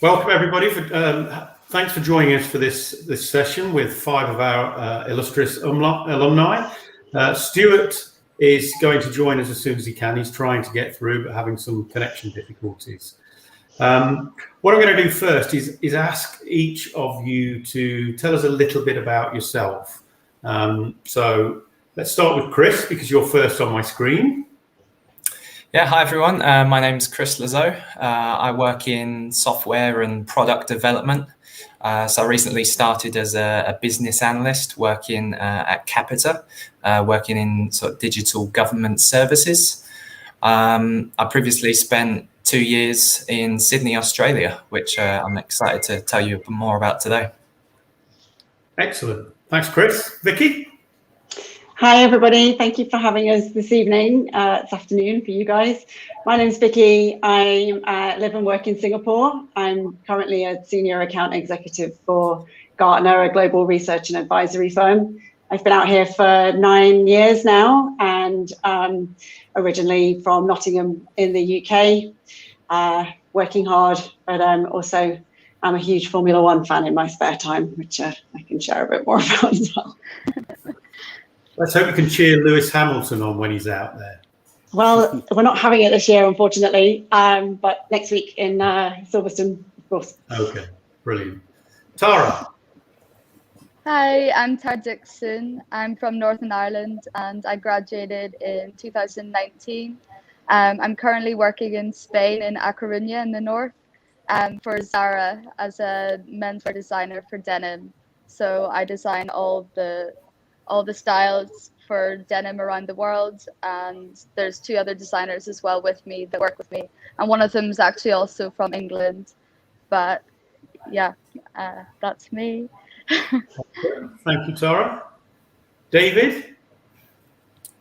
Welcome everybody. Thanks for joining us for this session with five of our illustrious alumni. Stuart is going to join us as soon as he can. He's trying to get through, but having some connection difficulties. What I'm going to do first is ask each of you to tell us a little bit about yourself. So let's start with Chris, because you're first on my screen. Yeah, hi everyone. My name's Chris Lazo. I work in software and product development. So I recently started as a business analyst working at Capita, working in sort of digital government services. I previously spent 2 years in Sydney, Australia, which I'm excited to tell you more about today. Excellent. Thanks, Chris. Vicky? Hi, everybody. Thank you for having us this evening, this afternoon for you guys. My name's Vicky. I live and work in Singapore. I'm currently a senior account executive for Gartner, a global research and advisory firm. I've been out here for 9 years now, and originally from Nottingham in the UK, working hard, but also I'm a huge Formula One fan in my spare time, which I can share a bit more about as well. Let's hope you can cheer Lewis Hamilton on when he's out there. Well, we're not having it this year, unfortunately, but next week in Silverstone, of course. Okay, brilliant. Tara? Hi, I'm Tara Dixon. I'm from Northern Ireland and I graduated in 2019. I'm currently working in Spain, in A Coruña in the north, for Zara as a menswear designer for denim. So I design all the styles for denim around the world, and there's 2 other designers as well with me that work with me, and one of them is actually also from England. But yeah, that's me. Thank you, Tara. David?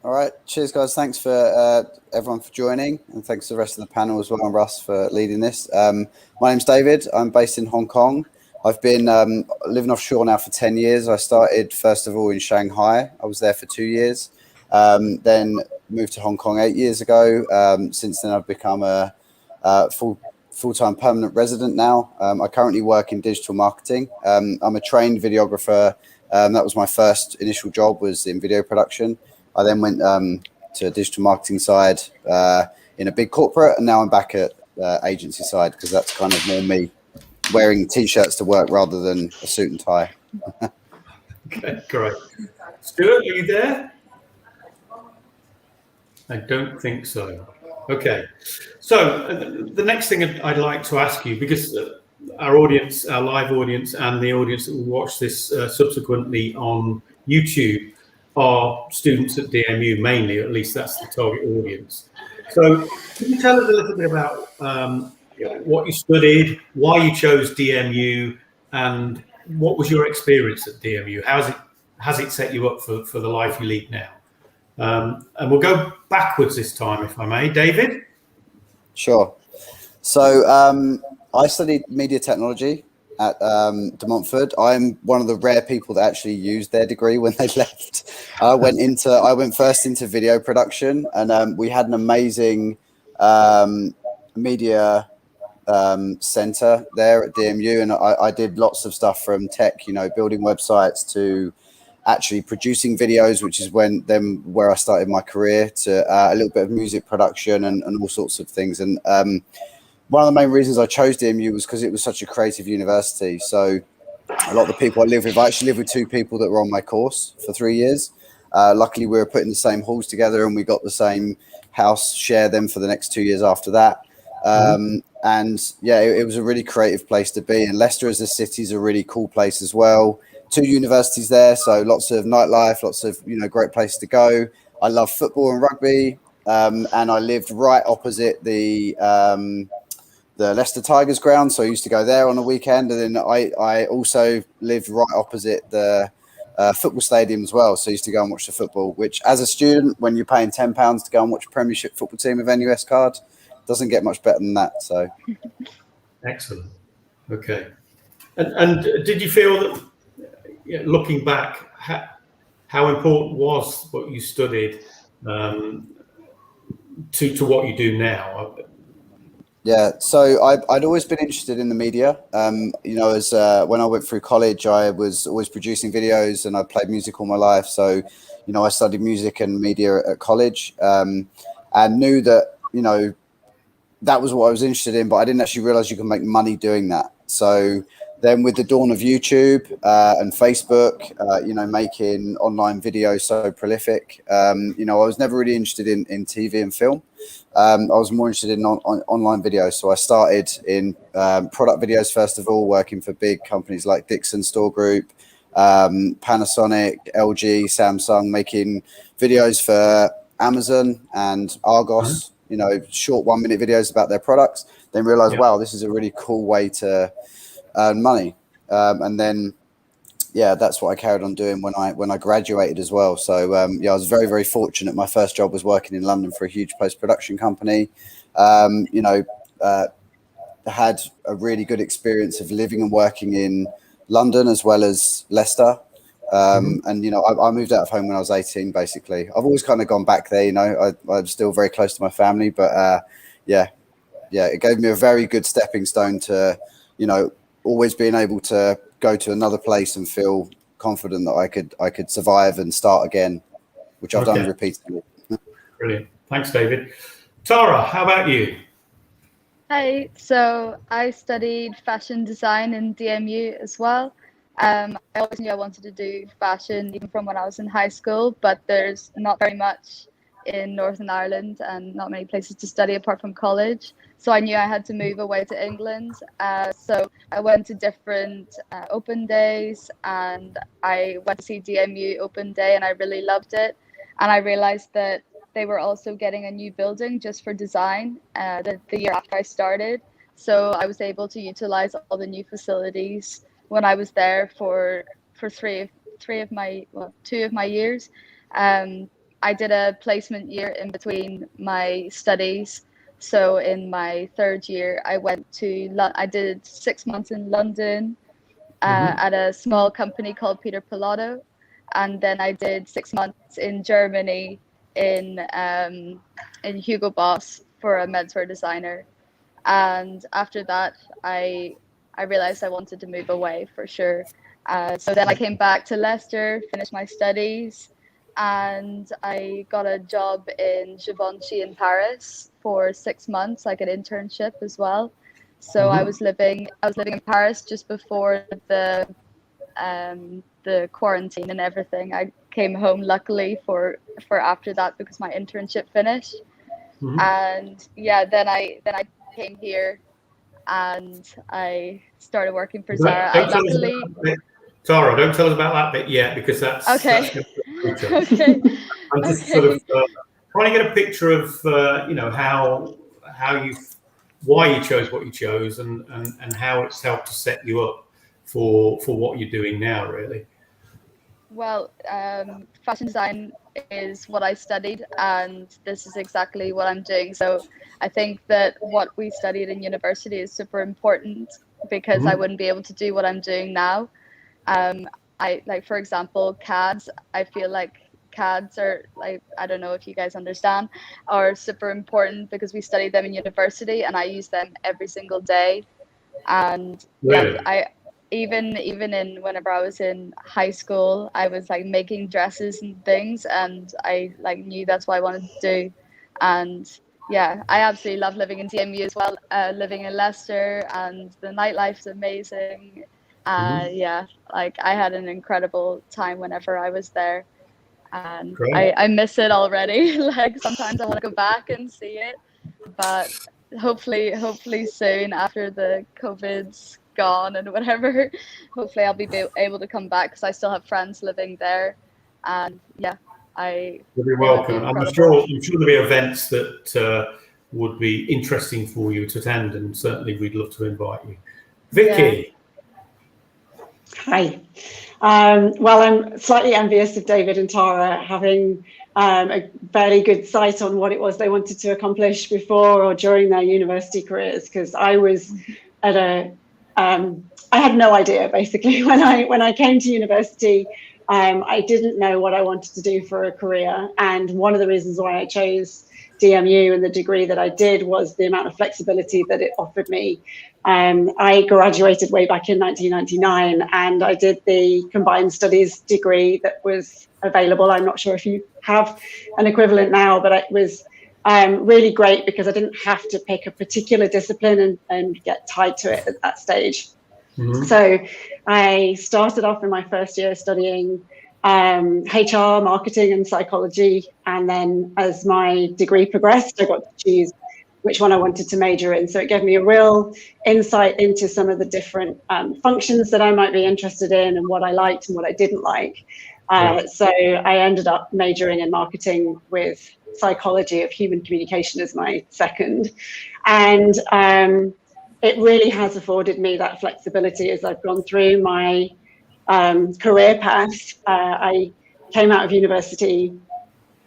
All right, cheers guys. Thanks for everyone for joining, and thanks to the rest of the panel as well, and Russ for leading this. My name's David. I'm based in Hong Kong. I've been living offshore now for 10 years. I started, first of all, in Shanghai. I was there for 2 years, then moved to Hong Kong 8 years ago. Since then, I've become a full-time permanent resident now. I currently work in digital marketing. I'm a trained videographer. That was my first initial job, was in video production. I then went to digital marketing side in a big corporate, and now I'm back at agency side, because that's kind of more me. Wearing t-shirts to work rather than a suit and tie. Okay, great. Stuart, are you there? I don't think so. Okay, so the next thing I'd like to ask you, because our audience, our live audience, and the audience that will watch this subsequently on YouTube are students at DMU mainly, or at least that's the target audience. So can you tell us a little bit about what you studied, why you chose DMU, and what was your experience at DMU? Has it set you up for the life you lead now? And we'll go backwards this time, if I may. David? Sure. So I studied media technology at De Montfort. I'm one of the rare people that actually used their degree when they left. I went first into video production, and we had an amazing media center there at DMU, and I did lots of stuff from tech, building websites, to actually producing videos, which is where I started my career, to a little bit of music production and all sorts of things. And one of the main reasons I chose DMU was because it was such a creative university. So a lot of the people I live with, I actually live with 2 people that were on my course for 3 years. Luckily, we were put in the same halls together, and we got the same house, share them for the next 2 years after that. And yeah, it was a really creative place to be. And Leicester as a city is a really cool place as well. 2 universities there, so lots of nightlife, lots of great places to go. I love football and rugby, and I lived right opposite the Leicester Tigers ground, so I used to go there on a weekend. And then I also lived right opposite the football stadium as well, so I used to go and watch the football. Which, as a student, when you're paying £10 to go and watch a Premiership football team with NUS card, doesn't get much better than that. So excellent. Okay. And did you feel that, looking back, how important was what you studied to what you do now? Yeah, so I'd always been interested in the media. You know, as when I went through college, I was always producing videos, and I played music all my life. So, you know, I studied music and media at college, and knew that, you know, that was what I was interested in, but I didn't actually realize you can make money doing that. So then with the dawn of YouTube and Facebook, you know, making online videos so prolific, you know, I was never really interested in TV and film. I was more interested in online videos. So I started in product videos, first of all, working for big companies like Dixon Store Group, Panasonic, LG, Samsung, making videos for Amazon and Argos, you know, short 1 minute videos about their products, then realize, wow, this is a really cool way to earn money. And then, yeah, that's what I carried on doing when I graduated as well. So, yeah, I was very, very fortunate. My first job was working in London for a huge post-production company. You know, had a really good experience of living and working in London as well as Leicester. And, you know, I moved out of home when I was 18, basically. I've always kind of gone back there, you know, I'm still very close to my family, but yeah, it gave me a very good stepping stone to, you know, always being able to go to another place and feel confident that I could survive and start again, which I've done repeatedly. Brilliant. Thanks, David. Tara, how about you? Hi, so I studied fashion design in DMU as well. I always knew I wanted to do fashion even from when I was in high school, but there's not very much in Northern Ireland and not many places to study apart from college. So I knew I had to move away to England. So I went to different open days, and I went to see DMU open day, and I really loved it. And I realized that they were also getting a new building just for design the year after I started. So I was able to utilize all the new facilities when I was there for two of my years. I did a placement year in between my studies. So in my third year, I did 6 months in London at a small company called Peter Pilato. And then I did 6 months in Germany in Hugo Boss for a menswear designer. And after that, I realized I wanted to move away for sure. So then I came back to Leicester, finished my studies, and I got a job in Givenchy in Paris for 6 months, like an internship as well. So I was living in Paris just before the quarantine and everything. I came home luckily for after that because my internship finished. And yeah, then I came here and I started working for Zara. Tara, don't tell us about that bit yet, because that's okay. That's okay. I'm just sort of trying to get a picture of you know, why you chose what you chose, and how it's helped to set you up for what you're doing now, really. Well, fashion design is what I studied, and this is exactly what I'm doing. So I think that what we studied in university is super important, because I wouldn't be able to do what I'm doing now. I like, for example, CADs. I feel like CADs are, like, I don't know if you guys understand, are super important because we study them in university, and I use them every single day. And really? yeah, even in whenever I was in high school, I was like making dresses and things, and I like knew that's what I wanted to do. And yeah, I absolutely love living in DMU as well, living in Leicester, and the nightlife is amazing. Yeah, like I had an incredible time whenever I was there, and I miss it already. Like sometimes I want to go back and see it, but hopefully soon, after the COVID's gone and whatever, hopefully I'll be able to come back, because I still have friends living there. And yeah, you'll be welcome. I'm sure there'll be events that would be interesting for you to attend, and certainly we'd love to invite you. Vicky. Hi. Well, I'm slightly envious of David and Tara having a fairly good sight on what it was they wanted to accomplish before or during their university careers, because I was at I had no idea basically when I came to university. I didn't know what I wanted to do for a career, and one of the reasons why I chose DMU and the degree that I did was the amount of flexibility that it offered me. I graduated way back in 1999, and I did the combined studies degree that was available. I'm not sure if you have an equivalent now, but it was really great because I didn't have to pick a particular discipline and get tied to it at that stage. Mm-hmm. So I started off in my first year studying HR, marketing and psychology. And then as my degree progressed, I got to choose which one I wanted to major in. So it gave me a real insight into some of the different functions that I might be interested in and what I liked and what I didn't like. So I ended up majoring in marketing with psychology of human communication as my second. And it really has afforded me that flexibility as I've gone through my career path. I came out of university,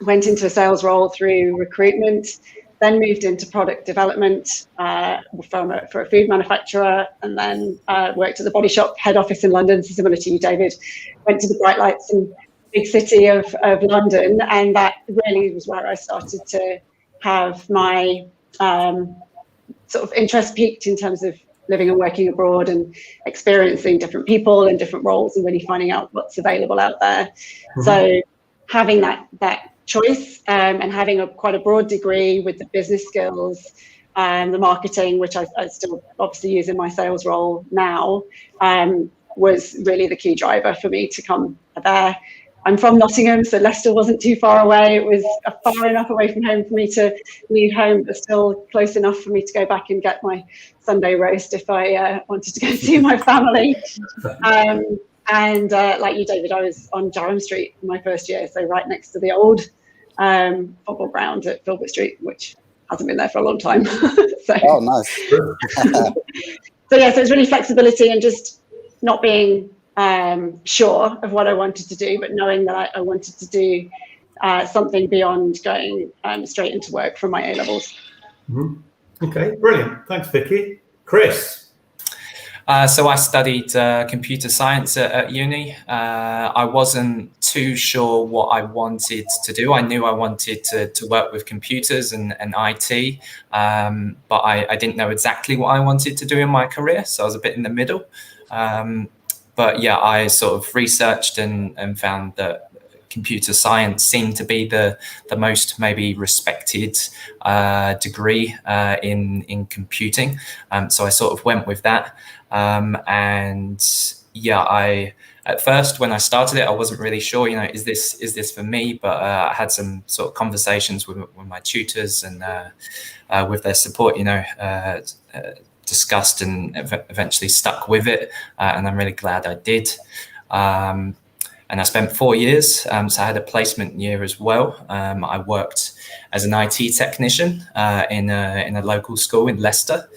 went into a sales role through recruitment, then moved into product development for a food manufacturer, and then worked at the Body Shop head office in London, so similar to you, David. Went to the bright lights and big city of London, and that really was where I started to have my sort of interest peaked in terms of living and working abroad and experiencing different people and different roles and really finding out what's available out there. Mm-hmm. So having that choice and having quite a broad degree with the business skills and the marketing, which I still obviously use in my sales role now, was really the key driver for me to come there. I'm from Nottingham, so Leicester wasn't too far away. It was far enough away from home for me to leave home, but still close enough for me to go back and get my Sunday roast if I wanted to go see my family. And like you, David, I was on Durham Street in my first year, so right next to the old football ground at Filbert Street, which hasn't been there for a long time. So, oh, nice. So yeah, so it's really flexibility and just not being sure of what I wanted to do, but knowing that I wanted to do something beyond going straight into work from my A-levels. Mm-hmm. Okay, brilliant. Thanks, Vicky. Chris? So I studied computer science at uni. I wasn't too sure what I wanted to do. I knew I wanted to work with computers and IT, but I didn't know exactly what I wanted to do in my career, so I was a bit in the middle. But yeah, I sort of researched and found that computer science seemed to be the most maybe respected degree in computing. So I sort of went with that. And yeah, at first when I started it, I wasn't really sure, is this for me? But I had some sort of conversations with my tutors and with their support, discussed and eventually stuck with it, and I'm really glad I did. And I spent 4 years, so I had a placement year as well. I worked as an IT technician in a local school in Leicester.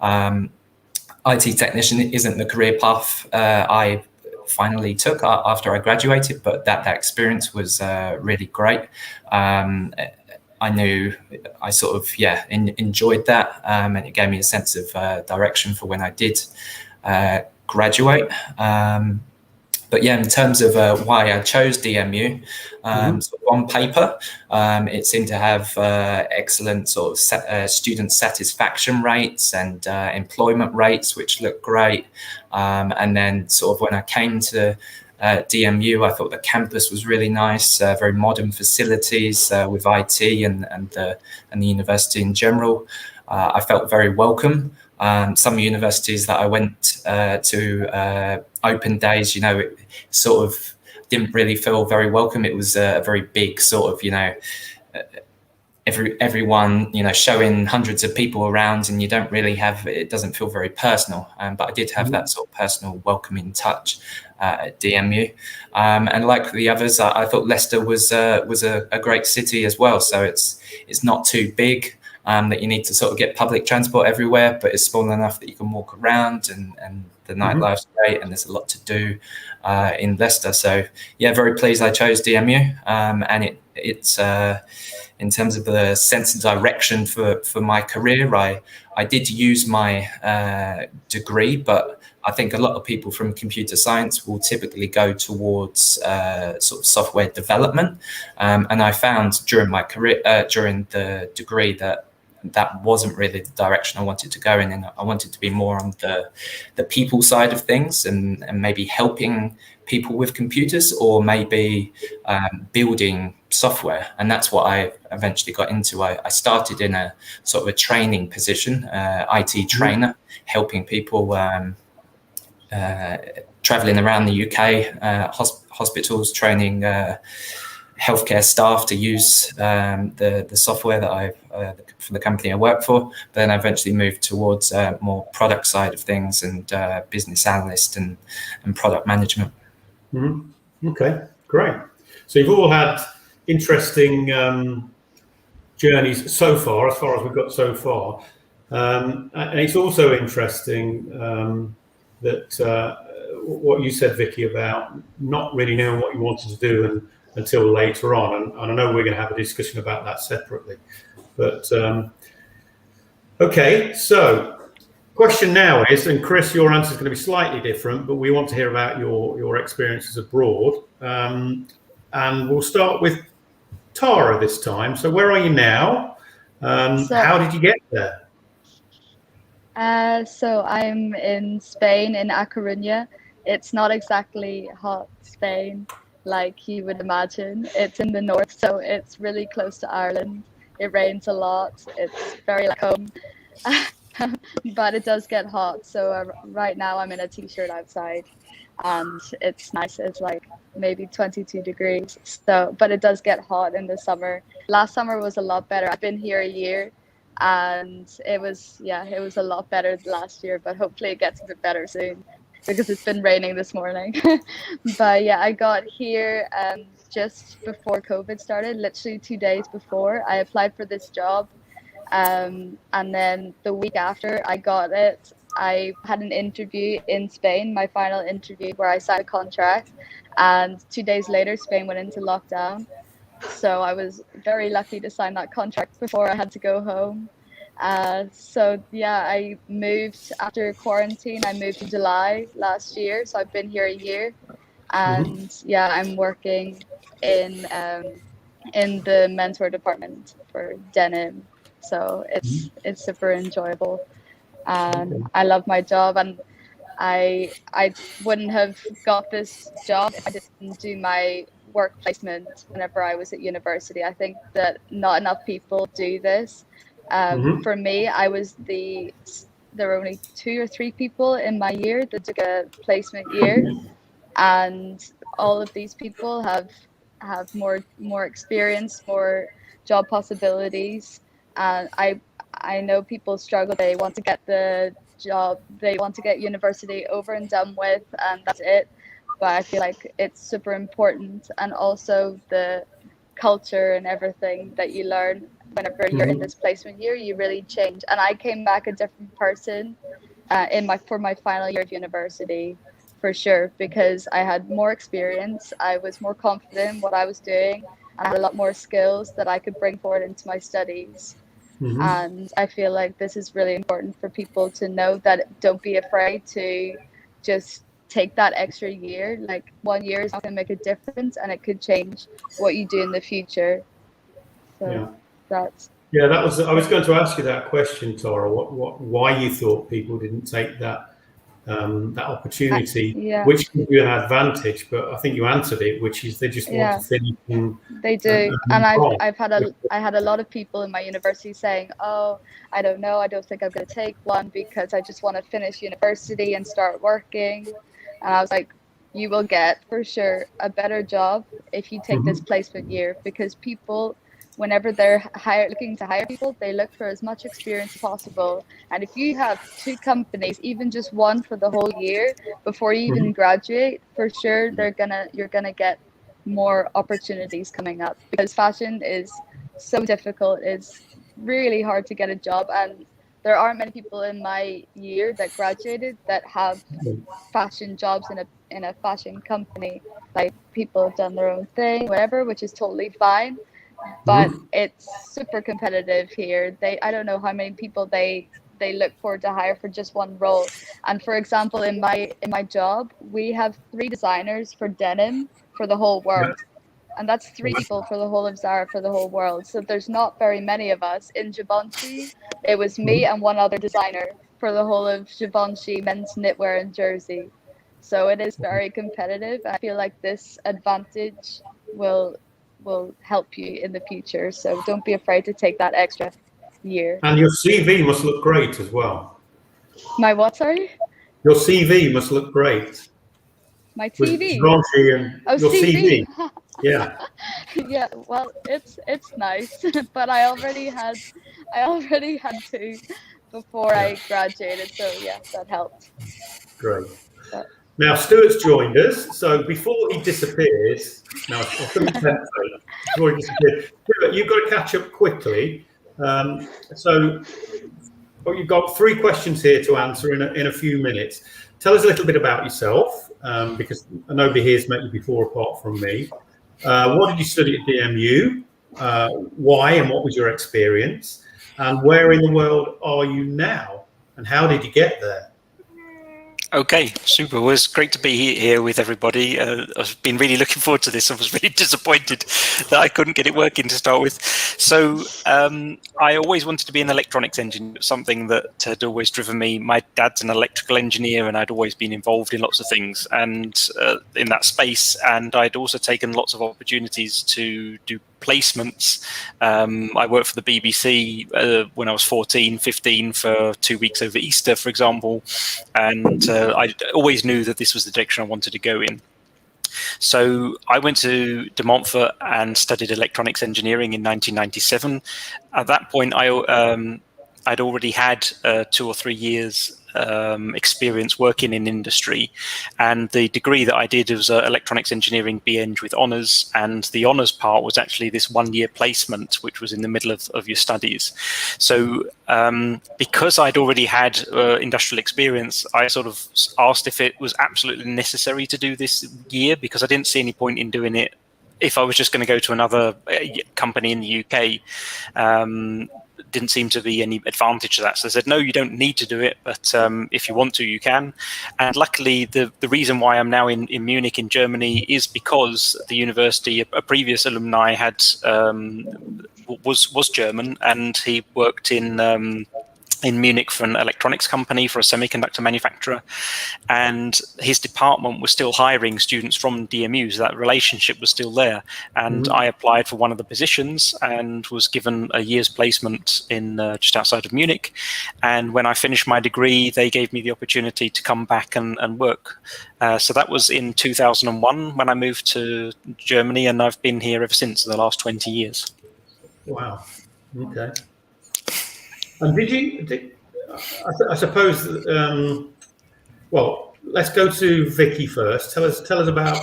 IT technician isn't the career path I finally took after I graduated, but that experience was really great. I knew I sort of, enjoyed that, and it gave me a sense of direction for when I did graduate. But yeah, in terms of why I chose DMU, so on paper, it seemed to have excellent sort of student satisfaction rates and employment rates, which looked great. And then sort of when I came to DMU, I thought the campus was really nice, very modern facilities with IT and the university in general. I felt very welcome. Some universities that I went to open days, it sort of didn't really feel very welcome. It was a very big sort of, everyone, showing hundreds of people around, and you don't really it doesn't feel very personal. But I did have that sort of personal welcoming touch at DMU. And like the others, I thought Leicester was a great city as well. So it's not too big. That you need to sort of get public transport everywhere, but it's small enough that you can walk around and the nightlife's great, and there's a lot to do in Leicester. So yeah, very pleased I chose DMU, and it's in terms of the sense of direction for my career. I did use my degree, but I think a lot of people from computer science will typically go towards sort of software development, and I found during my career, during the degree, that wasn't really the direction I wanted to go in, and I wanted to be more on the people side of things, and maybe helping people with computers, or maybe building software. And that's what I eventually got into. I started in a sort of a training position, IT trainer, helping people traveling around the UK, hospitals, training healthcare staff to use the software that for the company I work for. But then I eventually moved towards more product side of things, and business analyst and product management. Okay, great. So you've all had interesting journeys so far as we've got so far. And it's also interesting that what you said, Vicky, about not really knowing what you wanted to do until later on. And I know we're going to have a discussion about that separately. But okay, so question now is, and Chris, your answer is going to be slightly different, but we want to hear about your experiences abroad. And we'll start with Tara this time. So where are you now? How did you get there? So I'm in Spain, in A Coruña. It's not exactly hot Spain like you would imagine. It's in the north, so it's really close to Ireland. It rains a lot. It's very like home. But it does get hot. So right now I'm in a t-shirt outside, and it's nice. It's like maybe 22 degrees. So, but it does get hot in the summer. Last summer was a lot better. I've been here a year, and it was a lot better last year. But hopefully it gets a bit better soon, because it's been raining this morning. But yeah, I got here just before COVID started, literally 2 days before. I applied for this job. And then the week after I got it, I had an interview in Spain, my final interview, where I signed a contract. And 2 days later, Spain went into lockdown. So I was very lucky to sign that contract before I had to go home. So yeah, I moved after quarantine. I moved in July last year. So I've been here a year. And yeah, I'm working in the menswear department for denim. So it's super enjoyable. I love my job, and I wouldn't have got this job if I didn't do my work placement whenever I was at university. I think that not enough people do this. For me, there were only 2 or 3 people in my year that took a placement year, and all of these people have more experience, more job possibilities. And I know people struggle. They want to get the job, they want to get university over and done with, and that's it. But I feel like it's super important, and also the culture and everything that you learn whenever you're in this placement year, you really change. And I came back a different person for my final year of university, for sure, because I had more experience, I was more confident in what I was doing, and I had a lot more skills that I could bring forward into my studies. And I feel like this is really important for people to know, that don't be afraid to just take that extra year. Like 1 year is not going to make a difference, and it could change what you do in the future. So that was, I was going to ask you that question, Tara, why you thought people didn't take that opportunity, which gives you an advantage, but I think you answered it, which is they just want to finish. They do, and I had a lot of people in my university saying, "Oh, I don't know, I don't think I'm going to take one because I just want to finish university and start working." And I was like, "You will get for sure a better job if you take this placement year, because people, whenever they're looking to hire people, they look for as much experience as possible. And if you have 2 companies, even just one for the whole year before you even graduate, for sure you're gonna get more opportunities coming up, because fashion is so difficult. It's really hard to get a job, and there aren't many people in my year that graduated that have fashion jobs in a fashion company. Like, people have done their own thing, whatever, which is totally fine. But it's super competitive here. I don't know how many people they look forward to hire for just one role. And for example, in my job, we have 3 designers for denim for the whole world. And that's 3 people for the whole of Zara for the whole world. So there's not very many of us. In Givenchy, it was me and one other designer for the whole of Givenchy men's knitwear and jersey. So it is very competitive. I feel like this advantage will help you in the future. So don't be afraid to take that extra year. And your CV must look great as well. My what, sorry? Your CV must look great. My TV? And your CV. Yeah. Yeah, well, it's nice, but I already had 2 before I graduated, so yeah, that helped. Great. Now, Stuart's joined us, so before he disappears, before he disappears, Stuart, you've got to catch up quickly. So you've got 3 questions here to answer in a few minutes. Tell us a little bit about yourself, because nobody here has met you before apart from me. What did you study at DMU? Why and what was your experience? And where in the world are you now? And how did you get there? Okay, super. Well, it's great to be here with everybody. I've been really looking forward to this. I was really disappointed that I couldn't get it working to start with. So I always wanted to be an electronics engineer, something that had always driven me. My dad's an electrical engineer, and I'd always been involved in lots of things and in that space. And I'd also taken lots of opportunities to do placements. I worked for the BBC when I was 14, 15 for 2 weeks over Easter, for example. And I always knew that this was the direction I wanted to go in. So I went to De Montfort and studied electronics engineering in 1997. At that point, I'd already had 2 or 3 years experience working in industry, and the degree that I did was electronics engineering BEng with honours, and the honours part was actually this 1-year placement, which was in the middle of your studies. So because I'd already had industrial experience, I sort of asked if it was absolutely necessary to do this year, because I didn't see any point in doing it if I was just going to go to another company in the UK. Didn't seem to be any advantage to that. So they said, no, you don't need to do it, but if you want to, you can. And luckily, the reason why I'm now in Munich in Germany is because the university, a previous alumni was German, and he worked in Munich for an electronics company, for a semiconductor manufacturer, and his department was still hiring students from DMU, so that relationship was still there. And I applied for one of the positions and was given a year's placement in just outside of Munich. And when I finished my degree, they gave me the opportunity to come back and work. So that was in 2001 when I moved to Germany, and I've been here ever since, the last 20 years. Wow. Okay. And I suppose, well, let's go to Vicky first. Tell us about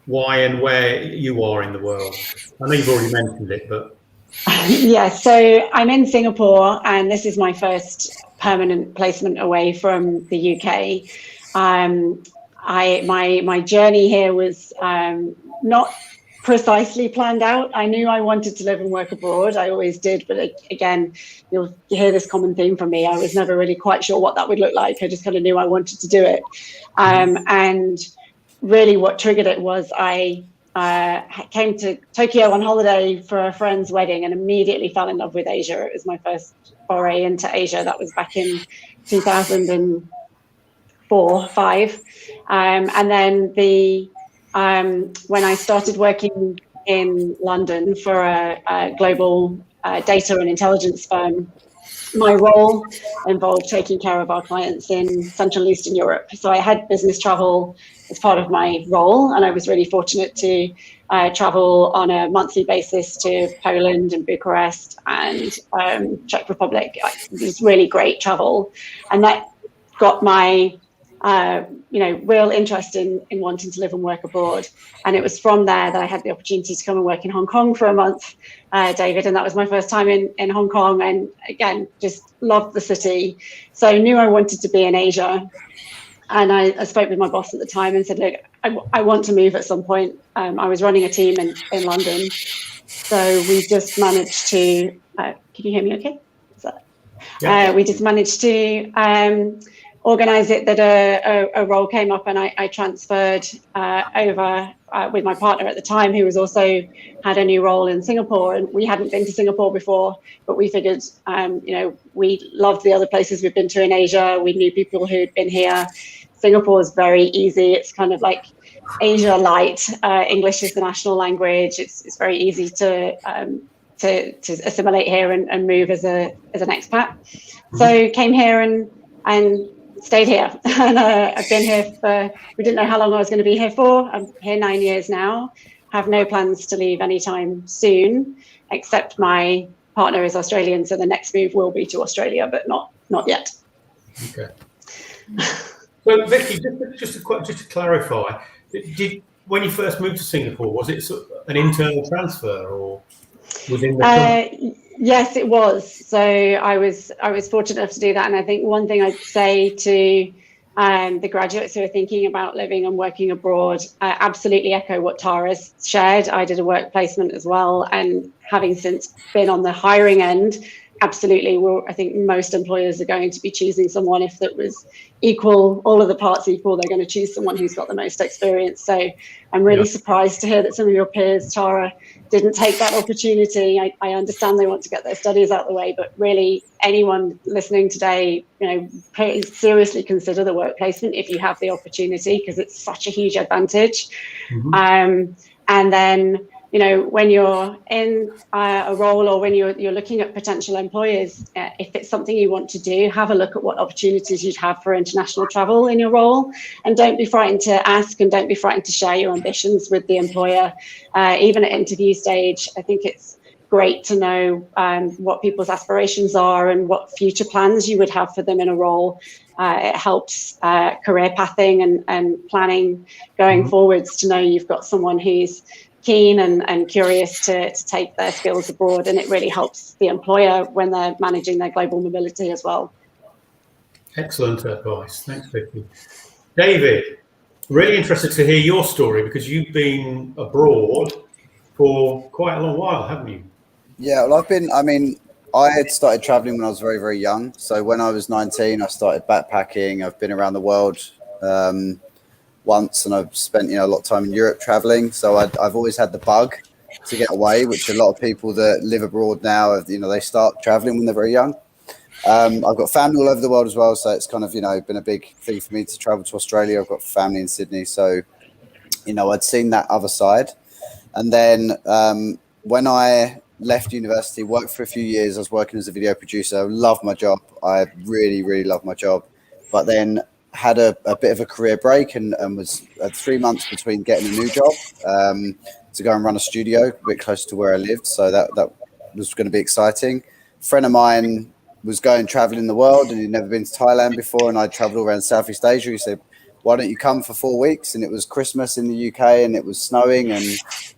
why and where you are in the world. I know you've already mentioned it, but. Yeah, so I'm in Singapore, and this is my first permanent placement away from the UK. My journey here was not precisely planned out. I knew I wanted to live and work abroad. I always did, but again, you'll hear this common theme from me. I was never really quite sure what that would look like. I just kind of knew I wanted to do it. And really what triggered it was I came to Tokyo on holiday for a friend's wedding and immediately fell in love with Asia. It was my first foray into Asia. That was back in 2004-05. And then when I started working in London for a global data and intelligence firm, my role involved taking care of our clients in Central and Eastern Europe. So I had business travel as part of my role, and I was really fortunate to travel on a monthly basis to Poland and Bucharest and Czech Republic. It was really great travel, and that got my real interest in wanting to live and work abroad. And it was from there that I had the opportunity to come and work in Hong Kong for a month, David, and that was my first time in Hong Kong, and again, just loved the city. So I knew I wanted to be in Asia. And I spoke with my boss at the time and said, look, I want to move at some point. I was running a team in London. So we just managed to, can you hear me okay? We just managed to organise it that a role came up, and I transferred over with my partner at the time, who was also had a new role in Singapore. And we hadn't been to Singapore before, but we figured, we loved the other places we've been to in Asia. We knew people who'd been here. Singapore is very easy. It's kind of like Asia light. English is the national language. It's very easy to assimilate here and move as an expat. So came here and stayed here. And I've been here we didn't know how long I was going to be here for. I'm here 9 years now. Have no plans to leave anytime soon, except my partner is Australian, so the next move will be to Australia, but not yet. Okay. So Vicky, just to clarify, when you first moved to Singapore, was it an internal transfer or within the company? Yes, it was. So I was fortunate enough to do that, and I think one thing I'd say to the graduates who are thinking about living and working abroad, absolutely echo what Tara's shared. I did a work placement as well, and having since been on the hiring end, absolutely, I think most employers are going to be choosing someone if that was equal, all of the parts equal, they're going to choose someone who's got the most experience. So I'm really surprised to hear that some of your peers, Tara, didn't take that opportunity. I understand they want to get their studies out of the way, but really anyone listening today, seriously consider the work placement if you have the opportunity, because it's such a huge advantage. And then, when you're in a role, or when you're looking at potential employers, if it's something you want to do, have a look at what opportunities you'd have for international travel in your role, and don't be frightened to ask, and don't be frightened to share your ambitions with the employer. Even at interview stage, I think it's great to know what people's aspirations are and what future plans you would have for them in a role. It helps career pathing and planning going forwards, to know you've got someone who's keen and curious to take their skills abroad, and it really helps the employer when they're managing their global mobility as well. Excellent advice. Thanks, Vicky. David, really interested to hear your story, because you've been abroad for quite a long while, haven't you? Yeah, well, I had started traveling when I was very, very young. So when I was 19, I started backpacking. I've been around the world once, and I've spent a lot of time in Europe traveling. So I've always had the bug to get away, which a lot of people that live abroad now, they start traveling when they're very young. I've got family all over the world as well, so it's kind of been a big thing for me to travel to Australia. I've got family in Sydney, so I'd seen that other side. And then when I left university, worked for a few years, I was working as a video producer. I loved my job. I really, really loved my job, but then had a bit of a career break and was 3 months between getting a new job to go and run a studio a bit closer to where I lived. So that was going to be exciting. A friend of mine was going traveling the world, and he'd never been to Thailand before, and I traveled all around Southeast Asia. He said, why don't you come for 4 weeks? And it was Christmas in the UK, and it was snowing, and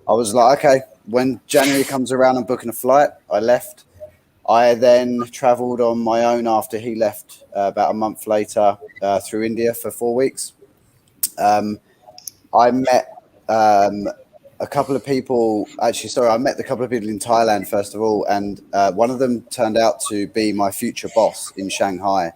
I was like, okay, when January comes around, I'm booking a flight. I left. I then traveled on my own after he left about a month later through India for 4 weeks. I met a couple of people, I met a couple of people in Thailand, first of all, and one of them turned out to be my future boss in Shanghai.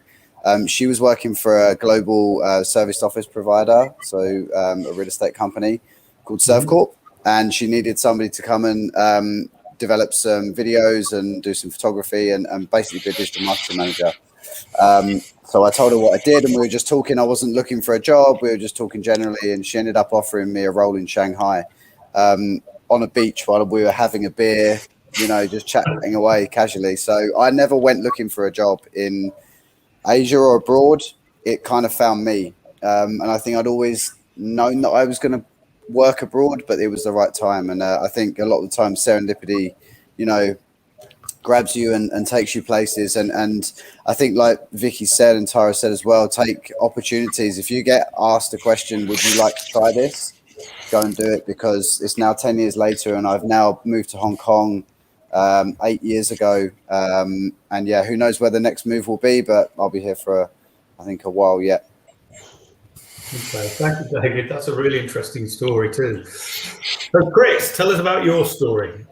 She was working for a global service office provider, so a real estate company called Servcorp, and she needed somebody to come and develop some videos and do some photography and basically be a digital marketing manager. So I told her what I did, and we were just talking. I wasn't looking for a job. We were just talking generally, and she ended up offering me a role in Shanghai on a beach while we were having a beer, just chatting away casually. So I never went looking for a job in Asia or abroad. It kind of found me. And I think I'd always known that I was going to work abroad, but it was the right time. And I think a lot of the time serendipity, grabs you and takes you places. And I think, like Vicky said and Tara said as well, take opportunities. If you get asked a question, would you like to try this? Go and do it, because it's now 10 years later and I've now moved to Hong Kong 8 years ago. And yeah, who knows where the next move will be, but I'll be here for, I think, a while yet. Okay, thank you, David. That's a really interesting story too. So, Chris, tell us about your story.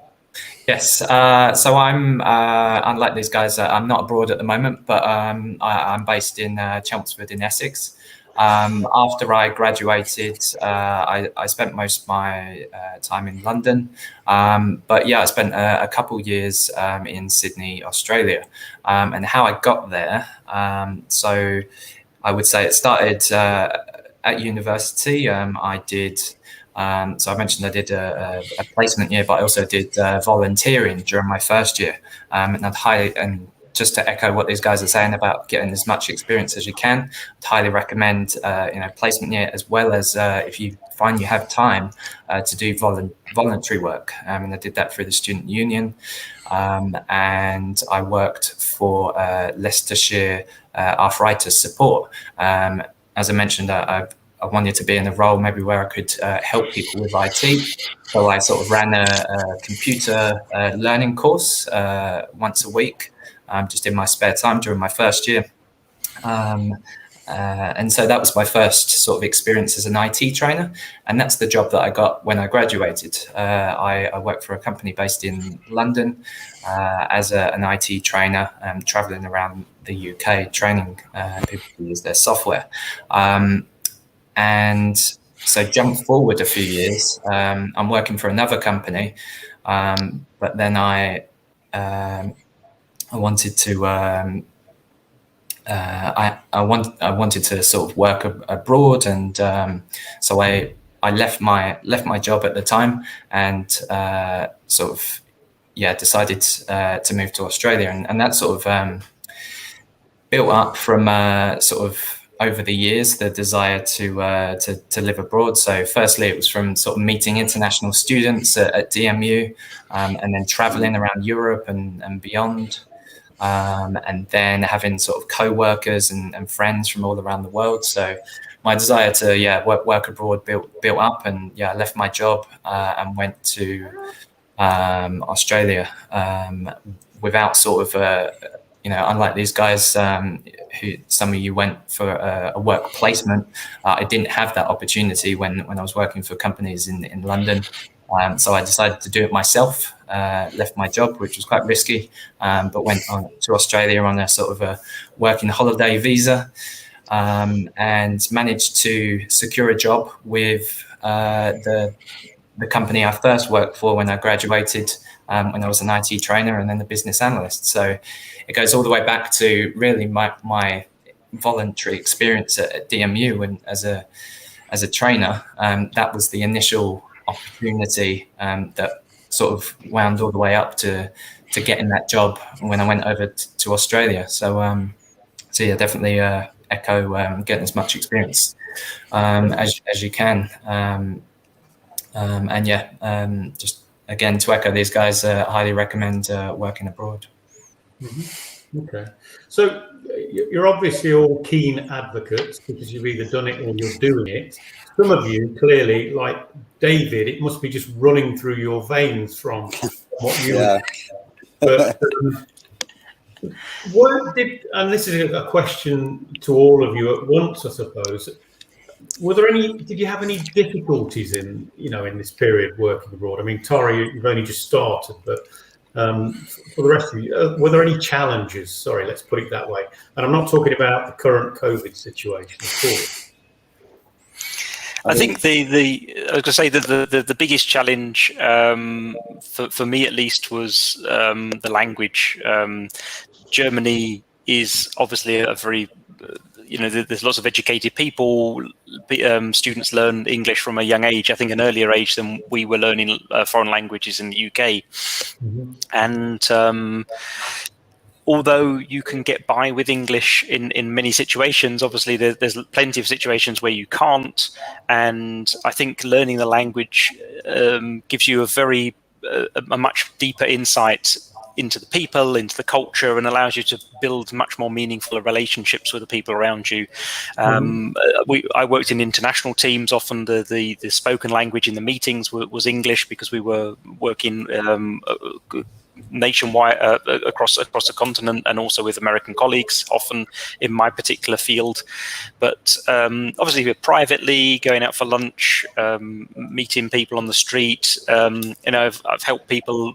Yes, so I'm, unlike these guys, I'm not abroad at the moment, but I'm based in Chelmsford in Essex. After I graduated, I spent most of my time in London, but yeah, I spent a couple years in Sydney, Australia. And how I got there, so I would say it started at university. I did. So I mentioned I did a placement year, but I also did volunteering during my first year. And just to echo what these guys are saying about getting as much experience as you can, I'd highly recommend placement year, as well as if you find you have time to do voluntary work. And I did that through the student union, and I worked for Leicestershire arthritis support. As I mentioned, I wanted to be in a role maybe where I could help people with IT. So I sort of ran a computer learning course once a week, just in my spare time during my first year. And so that was my first sort of experience as an IT trainer. And that's the job that I got when I graduated. I worked for a company based in London as an IT trainer, traveling around the UK training people to use their software. And so jump forward a few years, I'm working for another company, but then I wanted to I wanted to sort of work abroad, and so I left my job at the time and sort of decided to move to Australia, and that sort of built up from sort of over the years, the desire to live abroad. So firstly, it was from sort of meeting international students at DMU, and then traveling around Europe and beyond, and then having sort of co-workers and friends from all around the world. So my desire to work abroad built up, and I left my job and went to Australia without sort of unlike these guys who some of you went for a work placement, I didn't have that opportunity when I was working for companies in London. So I decided to do it myself, left my job, which was quite risky, but went on to Australia on a sort of a working holiday visa, and managed to secure a job with the company I first worked for when I graduated, when I was an IT trainer and then a business analyst. So it goes all the way back to really my voluntary experience at DMU, and as a trainer, that was the initial opportunity that sort of wound all the way up to getting that job when I went over to Australia. So definitely echo getting as much experience as you can. Just again, to echo these guys, highly recommend working abroad. Mm-hmm. Okay. So you're obviously all keen advocates because you've either done it or you're doing it. Some of you, clearly, like David, it must be just running through your veins from what you were. But and this is a question to all of you at once, I suppose. Did you have any difficulties in this period working abroad? I mean, Tara, you've only just started, but for the rest of you, were there any challenges? Sorry, let's put it that way. And I'm not talking about the current COVID situation, of course. I think I was going to say that the biggest challenge for me, at least, was the language. Germany is obviously a very there's lots of educated people. Students learn English from a young age, I think an earlier age than we were learning foreign languages in the UK. Mm-hmm. And although you can get by with English in many situations, obviously there's plenty of situations where you can't. And I think learning the language gives you a much deeper insight into the people, into the culture, and allows you to build much more meaningful relationships with the people around you. I worked in international teams. Often the spoken language in the meetings was English, because we were working nationwide across the continent, and also with American colleagues, often in my particular field. But obviously, we're privately going out for lunch, meeting people on the street. I've helped people.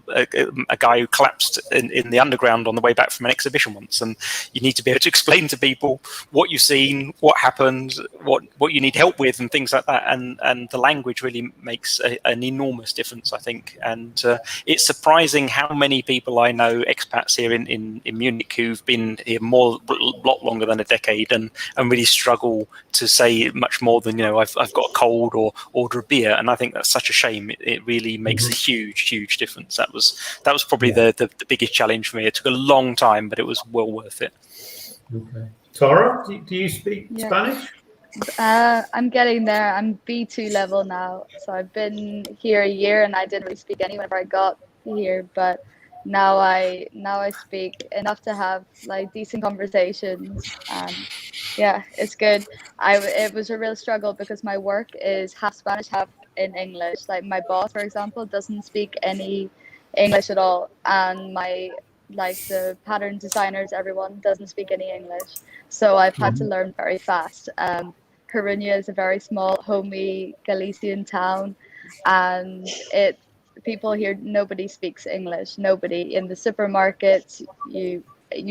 A guy who collapsed in the underground on the way back from an exhibition once, and you need to be able to explain to people what you've seen, what happened, what you need help with, and things like that. And the language really makes an enormous difference, I think. And it's surprising how many people I know, expats here in Munich, who've been here a lot longer than a decade, and really struggle to say much more than, I've got a cold, or order a beer. And I think that's such a shame. It really makes a huge difference. That was probably the biggest challenge for me. It took a long time, but it was well worth it. Okay. Tara, do you speak Spanish? I'm getting there. I'm B2 level now. So I've been here a year, and I didn't really speak any whenever I got here, but now I speak enough to have like decent conversations. Yeah, it's good. It was a real struggle because my work is half Spanish, half in English. Like my boss, for example, doesn't speak any English at all, and the pattern designers, everyone doesn't speak any English. So I've had to learn very fast. Coruña is a very small, homey Galician town, and people here, nobody speaks English. Nobody. In the supermarkets, you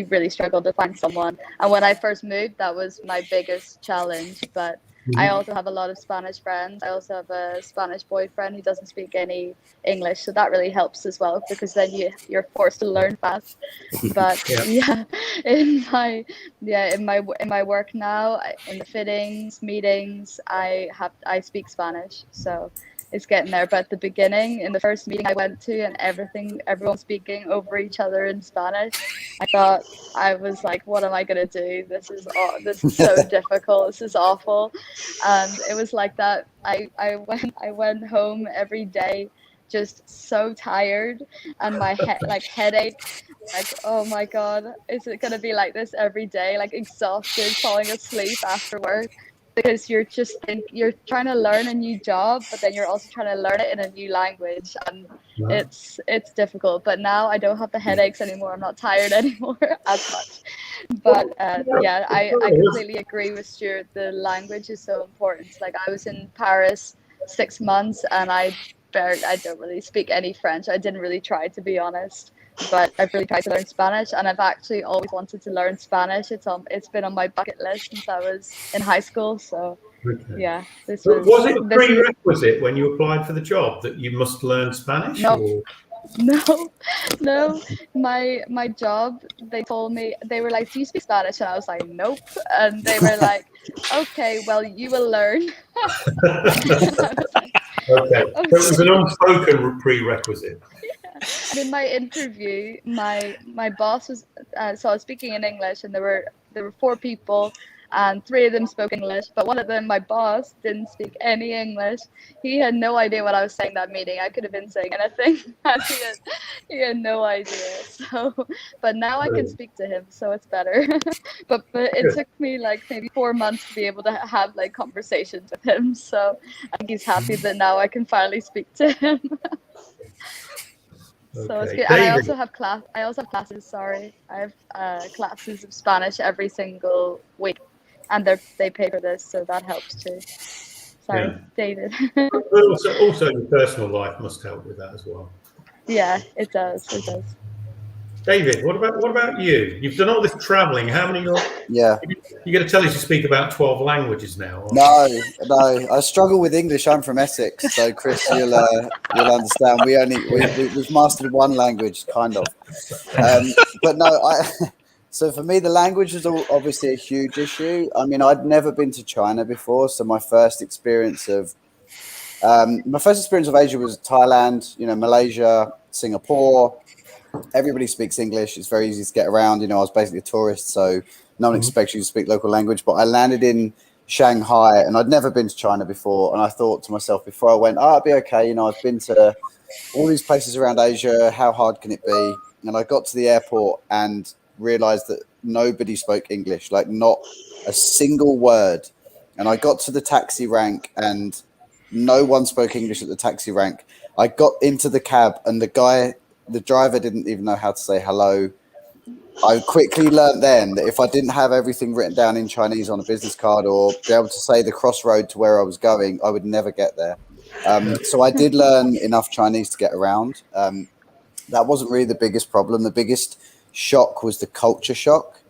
really struggle to find someone. And when I first moved, that was my biggest challenge. But I also have a lot of Spanish friends. I also have a Spanish boyfriend who doesn't speak any English, so that really helps as well, because then you're forced to learn fast. But in my work now, in the fittings, meetings, I speak Spanish, so it's getting there. But at the beginning, in the first meeting I went to, and everyone speaking over each other in Spanish, I was like, what am I gonna do? This is so difficult. This is awful. And it was like that. I went home every day just so tired, and my headache, like, oh my god, is it gonna be like this every day? Like exhausted, falling asleep after work, because you're trying to learn a new job, but then you're also trying to learn it in a new language, and it's difficult. But now I don't have the headaches anymore. I'm not tired anymore as much. But I completely agree with Stuart. The language is so important. Like I was in Paris 6 months, and I don't really speak any French. I didn't really try, to be honest. But I've really tried to learn Spanish, and I've actually always wanted to learn Spanish. It's been on my bucket list since I was in high school. So yeah, was it a prerequisite when you applied for the job that you must learn Spanish? No. My job, they told me, they were like, do you speak Spanish? And I was like, nope. And they were like, okay, well, you will learn. Okay, so it was an unspoken prerequisite. And in my interview, my boss was so I was speaking in English, and there were 4 people, and 3 of them spoke English, but one of them, my boss, didn't speak any English. He had no idea what I was saying that meeting. I could have been saying anything, and he had no idea. So, but now I can speak to him, so it's better. but it took me like maybe 4 months to be able to have like conversations with him. So I think he's happy that now I can finally speak to him. So it's good. And I also have classes. Sorry, I have classes of Spanish every single week, and they pay for this, so that helps too. Sorry, David. But also your personal life must help with that as well. Yeah, it does. It does. David, what about you? You've done all this traveling. How many? Yeah. You're going to tell us you speak about 12 languages now? No. I struggle with English. I'm from Essex, so Chris, you'll understand. We've mastered one language, kind of. But no, So for me, the language was obviously a huge issue. I mean, I'd never been to China before, so my first experience of Asia was Thailand, Malaysia, Singapore. Everybody speaks English. It's very easy to get around. I was basically a tourist, so no one expects you to speak local language. But I landed in Shanghai, and I'd never been to China before. And I thought to myself before I went, I'll be okay. I've been to all these places around Asia. How hard can it be? and I got to the airport and realized that nobody spoke English, like not a single word. And I got to the taxi rank and no one spoke English at the taxi rank. I got into the cab and the driver didn't even know how to say hello. I quickly learned then that if I didn't have everything written down in Chinese on a business card or be able to say the crossroad to where I was going, I would never get there. So I did learn enough Chinese to get around. That wasn't really the biggest problem. The biggest shock was the culture shock.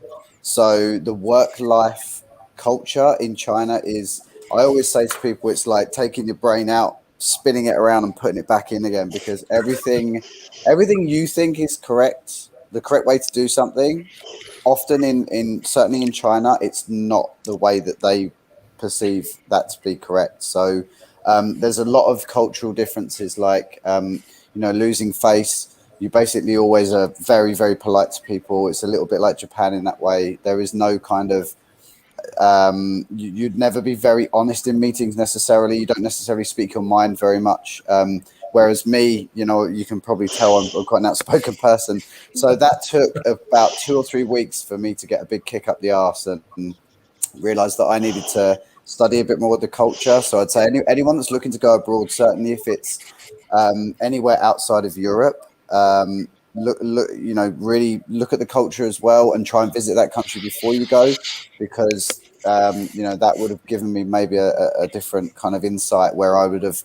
So the work-life culture in China is, I always say to people, it's like taking your brain out, spinning it around and putting it back in again, because everything you think is correct, the correct way to do something, often in certainly in China, it's not the way that they perceive that to be correct. So there's a lot of cultural differences, like losing face. You basically always are very, very polite to people. It's a little bit like Japan in that way. There is no kind of you'd never be very honest in meetings necessarily. You don't necessarily speak your mind very much. Whereas me, you can probably tell I'm quite an outspoken person. So that took about 2 or 3 weeks for me to get a big kick up the arse and realize that I needed to study a bit more of the culture. So I'd say anyone that's looking to go abroad, certainly if it's anywhere outside of Europe, really look at the culture as well and try and visit that country before you go, because that would have given me maybe a different kind of insight, where I would have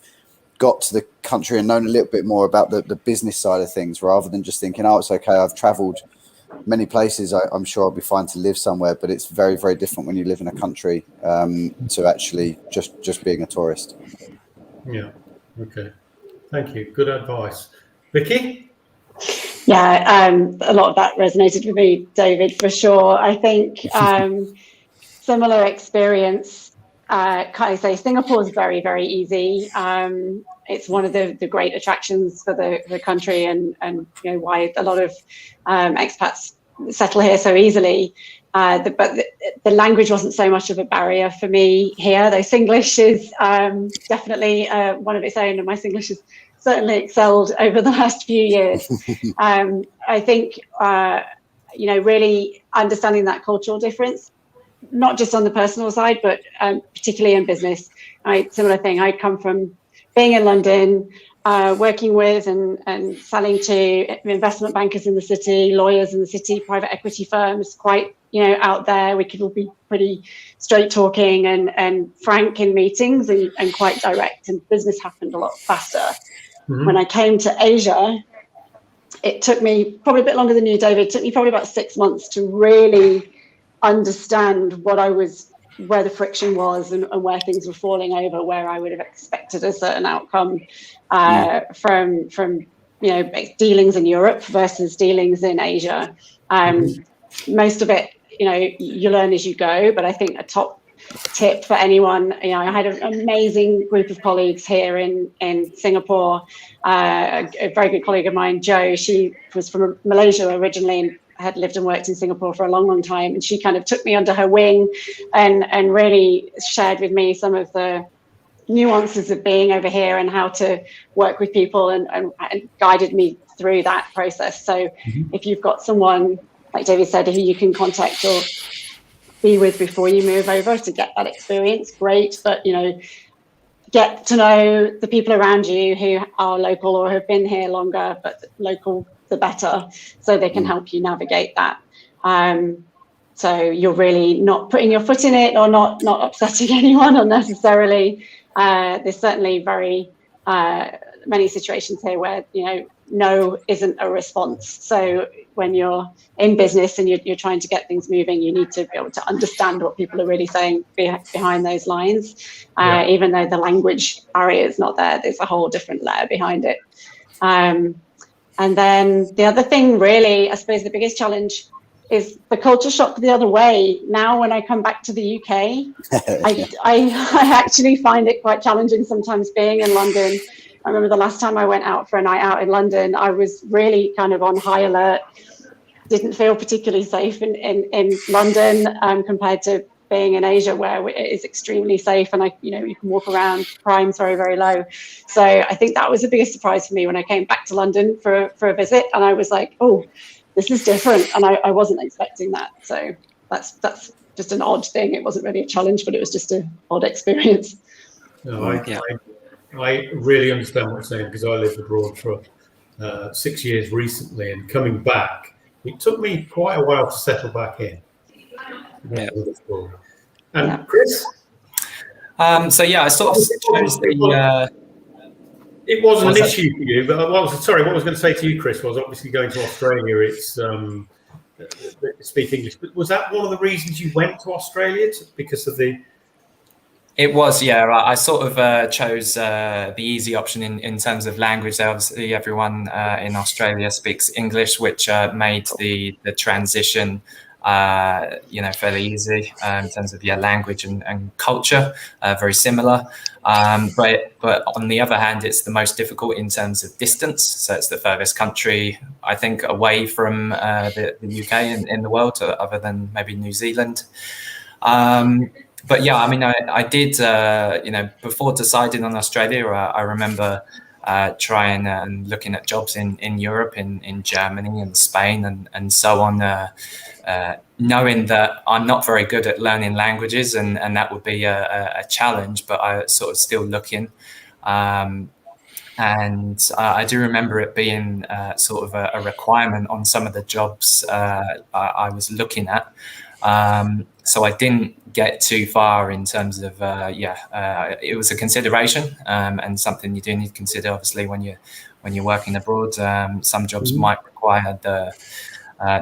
got to the country and known a little bit more about the business side of things, rather than just thinking, oh, it's okay, I've traveled many places, I'm sure I'll be fine to live somewhere. But it's very, very different when you live in a country to actually just being a tourist. Yeah. Okay. Thank you. Good advice. Vicky? Yeah, a lot of that resonated with me, David, for sure. I think similar experience. Can I say Singapore is very, very easy. It's one of the great attractions for the country, and why a lot of expats settle here so easily. But the language wasn't so much of a barrier for me here, though Singlish is definitely one of its own, and my Singlish has certainly excelled over the last few years. I think really understanding that cultural difference, not just on the personal side, but particularly in business. Similar thing. I come from being in London, working with and selling to investment bankers in the city, lawyers in the city, private equity firms, quite out there. We could all be pretty straight talking and frank in meetings and quite direct, and business happened a lot faster. Mm-hmm. When I came to Asia, it took me probably a bit longer than you, David. It took me probably about 6 months to really understand where the friction was and where things were falling over, where I would have expected a certain outcome from dealings in Europe versus dealings in Asia. Most of it, you learn as you go, but I think a top tip for anyone, I had an amazing group of colleagues here in Singapore. A very good colleague of mine, Jo, she was from Malaysia originally and had lived and worked in Singapore for a long, long time. And she kind of took me under her wing and really shared with me some of the nuances of being over here and how to work with people and guided me through that process. So if you've got someone, like David said, who you can contact or be with before you move over to get that experience, great. But, get to know the people around you who are local or have been here longer, but local the better, so they can help you navigate that. So you're really not putting your foot in it or not upsetting anyone unnecessarily. There's certainly very many situations here where no isn't a response. So when you're in business and you're trying to get things moving, you need to be able to understand what people are really saying behind those lines. Even though the language barrier is not there, there's a whole different layer behind it. And then the other thing, really, I suppose the biggest challenge is the culture shock the other way. Now, when I come back to the UK, I actually find it quite challenging sometimes being in London. I remember the last time I went out for a night out in London, I was really kind of on high alert, didn't feel particularly safe in London compared to being in Asia, where it is extremely safe, and you can walk around, crime's very, very low. So I think that was the biggest surprise for me when I came back to London for a visit, and I was like, oh, this is different, and I wasn't expecting that. So that's just an odd thing. It wasn't really a challenge, but it was just an odd experience. No, I really understand what you're saying, because I lived abroad for 6 years recently, and coming back, it took me quite a while to settle back in. Yeah. And Chris? I sort of chose the. It wasn't an issue for you, but what I was going to say to you, Chris, was obviously going to Australia. It's speak English, but was that one of the reasons you went to Australia, because of the? It was, yeah. I sort of chose the easy option in terms of language. Obviously, everyone in Australia speaks English, which made the transition, fairly easy in terms of language and culture, very similar. But on the other hand, it's the most difficult in terms of distance. So it's the furthest country, I think, away from the UK in the world, other than maybe New Zealand. But yeah, I mean, I did, before deciding on Australia, I remember trying and looking at jobs in Europe, in Germany and Spain and so on, knowing that I'm not very good at learning languages, and that would be a challenge, but I was sort of still looking. And I do remember it being sort of a requirement on some of the jobs I was looking at. So I didn't get too far in terms of, it was a consideration, and something you do need to consider, obviously, when you're working abroad. Some jobs might require the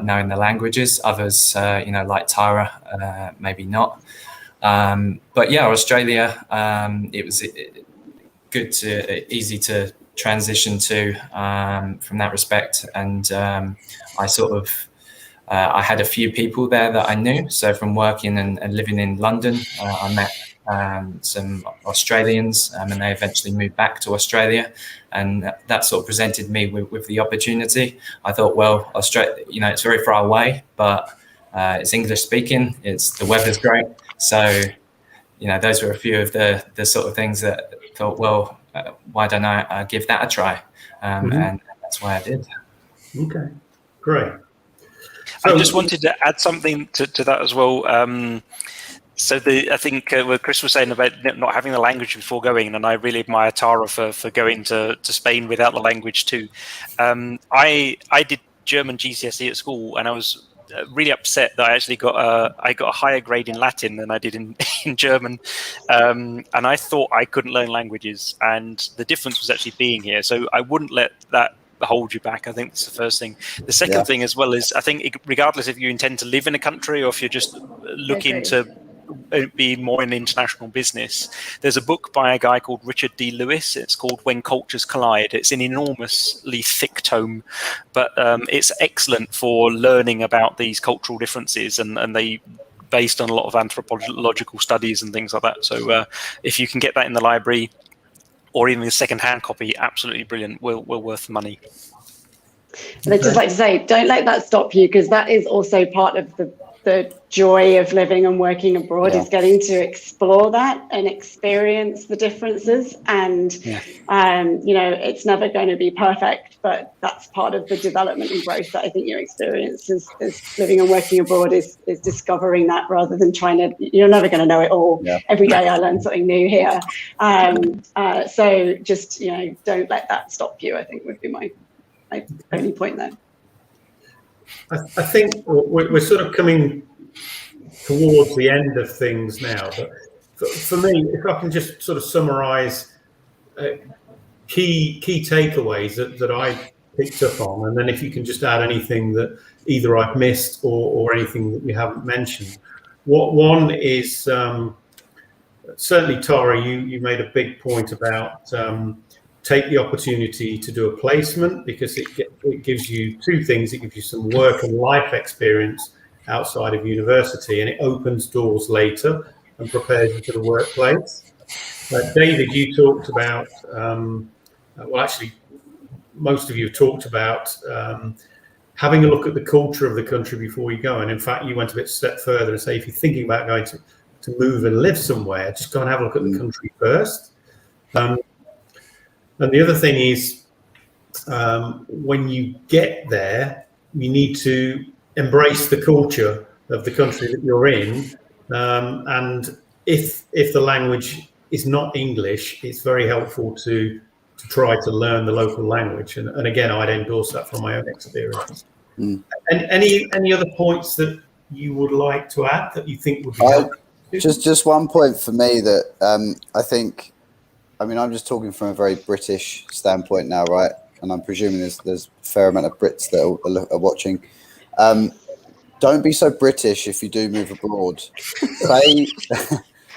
knowing the languages, others, like Tara, maybe not. But yeah, Australia, it was easy to transition to from that respect, and I sort of. I had a few people there that I knew. So from working and living in London, I met some Australians, and they eventually moved back to Australia. And that sort of presented me with the opportunity. I thought, well, Australia, it's very far away, but it's English speaking. The weather's great. So, those were a few of the sort of things that I thought, well, why don't I give that a try? And that's why I did. Okay, great. I just wanted to add something to that as well. I think what Chris was saying about not having the language before going, and I really admire Tara for going to Spain without the language too. I did German GCSE at school, and I was really upset that I actually got a higher grade in Latin than I did in German, and I thought I couldn't learn languages, and the difference was actually being here. So I wouldn't let that hold you back. I think that's the first thing. The second thing as well is, I think regardless if you intend to live in a country or if you're just looking to be more in international business, there's a book by a guy called Richard D. Lewis. It's called When Cultures Collide. It's an enormously thick tome, but it's excellent for learning about these cultural differences, and they based on a lot of anthropological studies and things like that. So if you can get that in the library, or even a second-hand copy, absolutely brilliant. Well worth the money. And I'd just like to say, don't let that stop you, because that is also part of the joy of living and working abroad, is getting to explore that and experience the differences. And, it's never going to be perfect, but that's part of the development and growth that I think you experience is living and working abroad, is discovering that, rather than you're never going to know it all. Yeah. Every day I learn something new here. So just, don't let that stop you, I think would be my only point there. I think we're sort of coming towards the end of things now, but for me, if I can just sort of summarize key takeaways that I picked up on, and then if you can just add anything that either I've missed or anything that we haven't mentioned. One is certainly, Tara, you made a big point about take the opportunity to do a placement, because it gives you two things. It gives you some work and life experience outside of university, and it opens doors later and prepares you for the workplace. David, you talked about, actually, most of you talked about having a look at the culture of the country before you go. And in fact, you went a step further and say, if you're thinking about going to move and live somewhere, just go and have a look at the country first. And the other thing is, when you get there, you need to embrace the culture of the country that you're in. And if the language is not English, it's very helpful to try to learn the local language. And again, I'd endorse that from my own experience. And any other points that you would like to add that you think would be helpful? Just one point for me that I think, I mean, I'm just talking from a very British standpoint now, right? And I'm presuming there's a fair amount of Brits that are watching. Don't be so British if you do move abroad.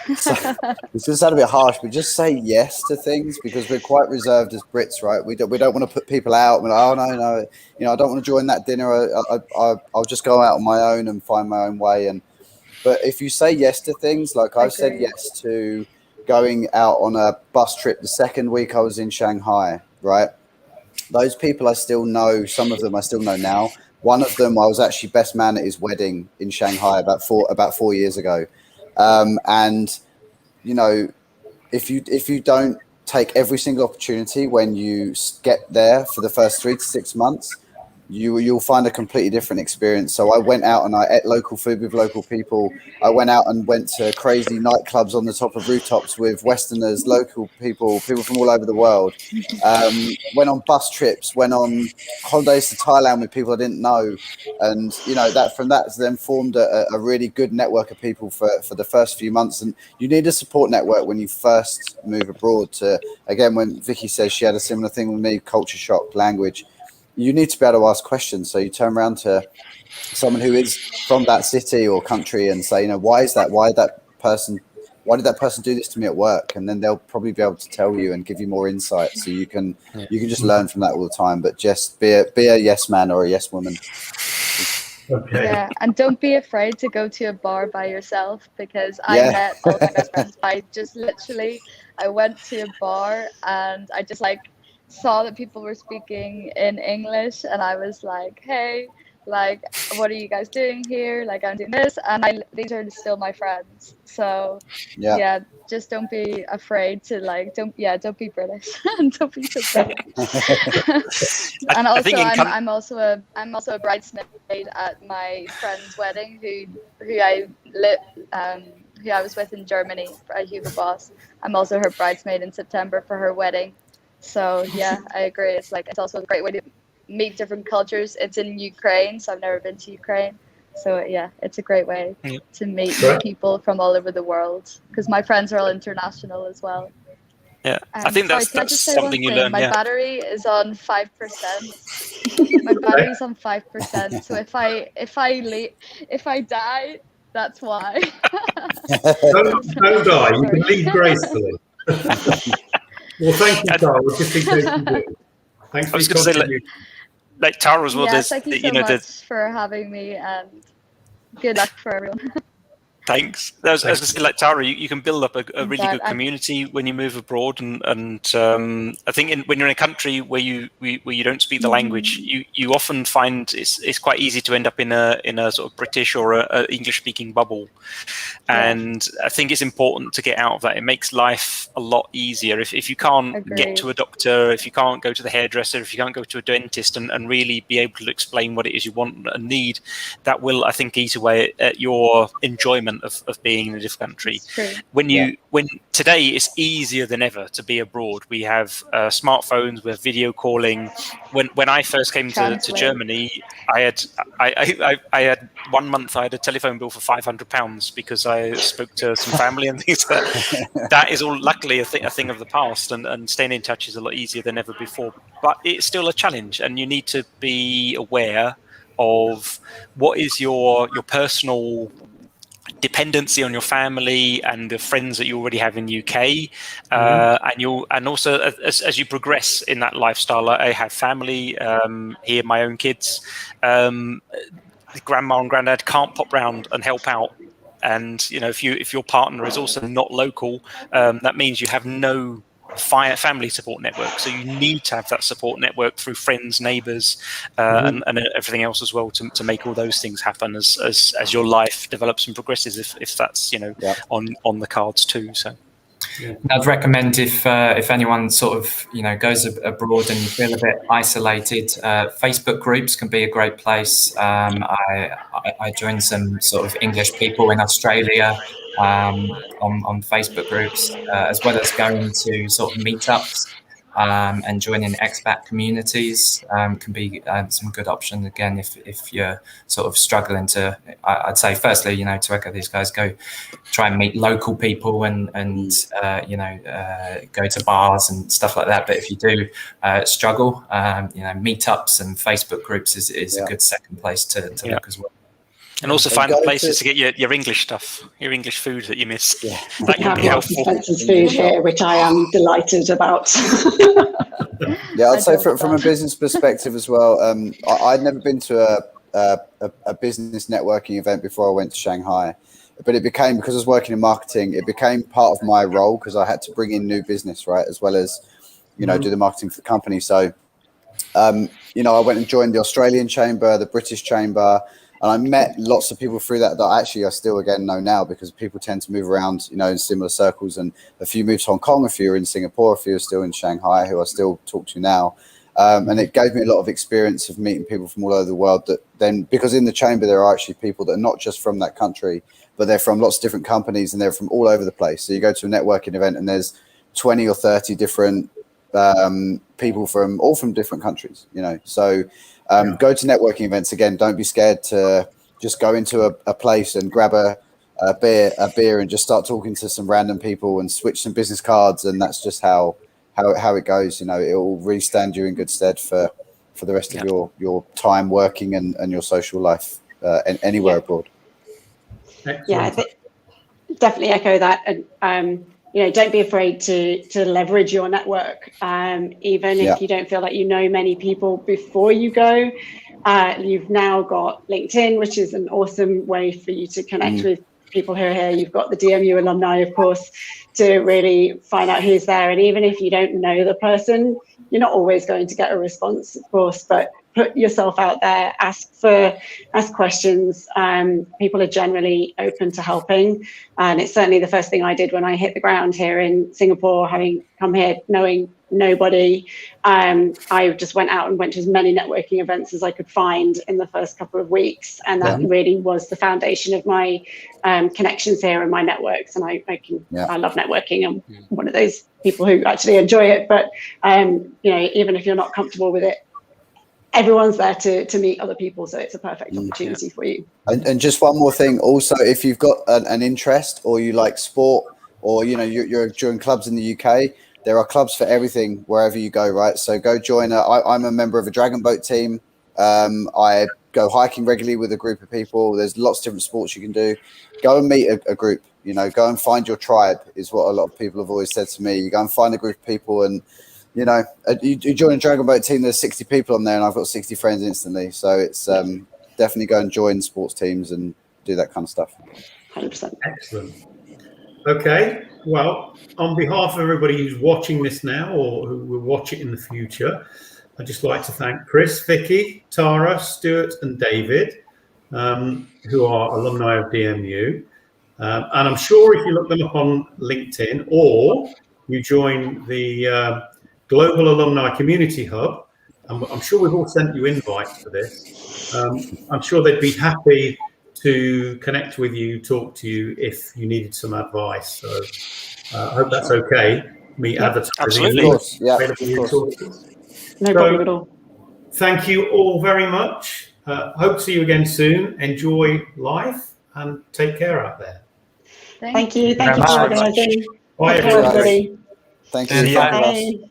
It's going to sound a bit harsh, but just say yes to things, because we're quite reserved as Brits, right? We don't want to put people out. We're like, oh no, you know, I don't want to join that dinner. I'll just go out on my own and find my own way. But if you say yes to things, like I've said yes to going out on a bus trip the second week I was in Shanghai, right? Those people I still know, some of them I still know now. One of them, I was actually best man at his wedding in Shanghai about 4 years ago. And you know, if you don't take every single opportunity when you get there for the first 3 to 6 months, you'll find a completely different experience. So I went out and I ate local food with local people. I went out and went to crazy nightclubs on the top of rooftops with Westerners, local people from all over the world. Went on bus trips, went on holidays to Thailand with people I didn't know. And, you know, that then formed a really good network of people for the first few months. And you need a support network when you first move abroad to, again, when Vicky says she had a similar thing with me, culture shock, language, you need to be able to ask questions. So you turn around to someone who is from that city or country and say, you know, why is that? Why did that person do this to me at work? And then they'll probably be able to tell you and give you more insight. So you can just learn from that all the time. But just be a yes man or a yes woman. Okay. Yeah, and don't be afraid to go to a bar by yourself, because I met all my best friends by just literally, I went to a bar and I just like saw that people were speaking in English and I was like, hey, like, what are you guys doing here? Like, I'm doing this, and these are still my friends. So yeah, just don't be afraid to like, don't be British and don't be so British. And also, I'm also a bridesmaid at my friend's wedding, who I was with in Germany, Hugo Boss. I'm also her bridesmaid in September for her wedding. So yeah, I agree. It's also a great way to meet different cultures. It's in Ukraine, so I've never been to Ukraine. So yeah, it's a great way to meet people from all over the world, because my friends are all international as well. Yeah, I think that's something you learn. My battery is on 5%. My battery's on 5%. So if I die, that's why. Don't die. You can leave gracefully. Well, thank you, Tara. Just in case you do. Thanks for your contribution. Like Tara as well. Yeah, thank you so much for having me, and good luck for everyone. Thanks. I was going to say, like Tara, you can build up a really good community when you move abroad, and I think when you're in a country where you don't speak the language, you often find it's quite easy to end up in a sort of British or a English speaking bubble, and I think it's important to get out of that. It makes life a lot easier if you can't get to a doctor, if you can't go to the hairdresser, if you can't go to a dentist, and really be able to explain what it is you want and need. That will, I think, eat away at your enjoyment of being in a different country. When today it's easier than ever to be abroad. We have smartphones, we have video calling. When I first came to Germany, I had 1 month I had a telephone bill for £500 because I spoke to some family and things. That is all luckily a thing of the past, and staying in touch is a lot easier than ever before. But it's still a challenge, and you need to be aware of what is your personal dependency on your family and the friends that you already have in UK, and also as you progress in that lifestyle. I have family here, my own kids. Grandma and granddad can't pop round and help out, and if your partner is also not local, that means you have no family support network. So you need to have that support network through friends, neighbours, and everything else as well to make all those things happen as your life develops and progresses. If that's on the cards too. So. Yeah. I'd recommend if anyone sort of goes abroad and you feel a bit isolated, Facebook groups can be a great place. I joined some sort of English people in Australia on Facebook groups, as well as going to sort of meetups and joining expat communities can be some good option again if you're sort of struggling to. I'd say firstly, to echo these guys, go try and meet local people and go to bars and stuff like that. But if you do struggle, meetups and Facebook groups is a good second place to look as well. And also find places to get your English stuff, your English food that you miss. Yeah. That can be helpful. Spencer's food here, which I am delighted about. Yeah, I'd say from a business perspective as well. I'd never been to a business networking event before I went to Shanghai. But it became, because I was working in marketing, it became part of my role because I had to bring in new business, right, as well as, do the marketing for the company. So, I went and joined the Australian Chamber, the British Chamber, and I met lots of people through that I still, again, know now because people tend to move around, in similar circles. And a few moved to Hong Kong, a few are in Singapore, a few are still in Shanghai, who I still talk to now. And it gave me a lot of experience of meeting people from all over the world that then, because in the chamber, there are actually people that are not just from that country, but they're from lots of different companies and they're from all over the place. So you go to a networking event and there's 20 or 30 different people from different countries, So go to networking events. Again, don't be scared to just go into a place and grab a beer and just start talking to some random people and switch some business cards. And that's just how it goes. It will really stand you in good stead for the rest of your time working and your social life anywhere abroad. Excellent. Yeah, definitely echo that. And don't be afraid to leverage your network, even if you don't feel like you know many people before you go. You've now got LinkedIn, which is an awesome way for you to connect with people who are here. You've got the DMU alumni, of course, to really find out who's there. And even if you don't know the person, you're not always going to get a response, of course, but put yourself out there, ask questions. People are generally open to helping. And it's certainly the first thing I did when I hit the ground here in Singapore, having come here knowing nobody. I just went out and went to as many networking events as I could find in the first couple of weeks. And that really was the foundation of my connections here and my networks. And I love networking. I'm one of those people who actually enjoy it. But, even if you're not comfortable with it, everyone's there to meet other people, so it's a perfect opportunity for you. And just one more thing, also, if you've got an interest or you like sport or you're joining clubs in the UK, there are clubs for everything wherever you go, right? So go join. I'm a member of a dragon boat team. I go hiking regularly with a group of people. There's lots of different sports you can do. Go and meet a group. Go and find your tribe is what a lot of people have always said to me. You go and find a group of people and you join a dragon boat team, there's 60 people on there and I've got 60 friends instantly. So it's definitely go and join sports teams and do that kind of stuff. 100%. Excellent. Okay. Well, on behalf of everybody who's watching this now or who will watch it in the future, I'd just like to thank Chris, Vicky, Tara, Stuart and David, who are alumni of DMU. And I'm sure if you look them up on LinkedIn or you join the Global Alumni Community Hub, and I'm sure we've all sent you invites for this. I'm sure they'd be happy to connect with you, talk to you if you needed some advice. So I hope that's okay. Me advertising. Absolutely. Of course. Yeah, of course. No problem at all. Thank you all very much. Hope to see you again soon. Enjoy life and take care out there. Thank you. Thank you for organising. Bye, everybody. Thank you. Bye.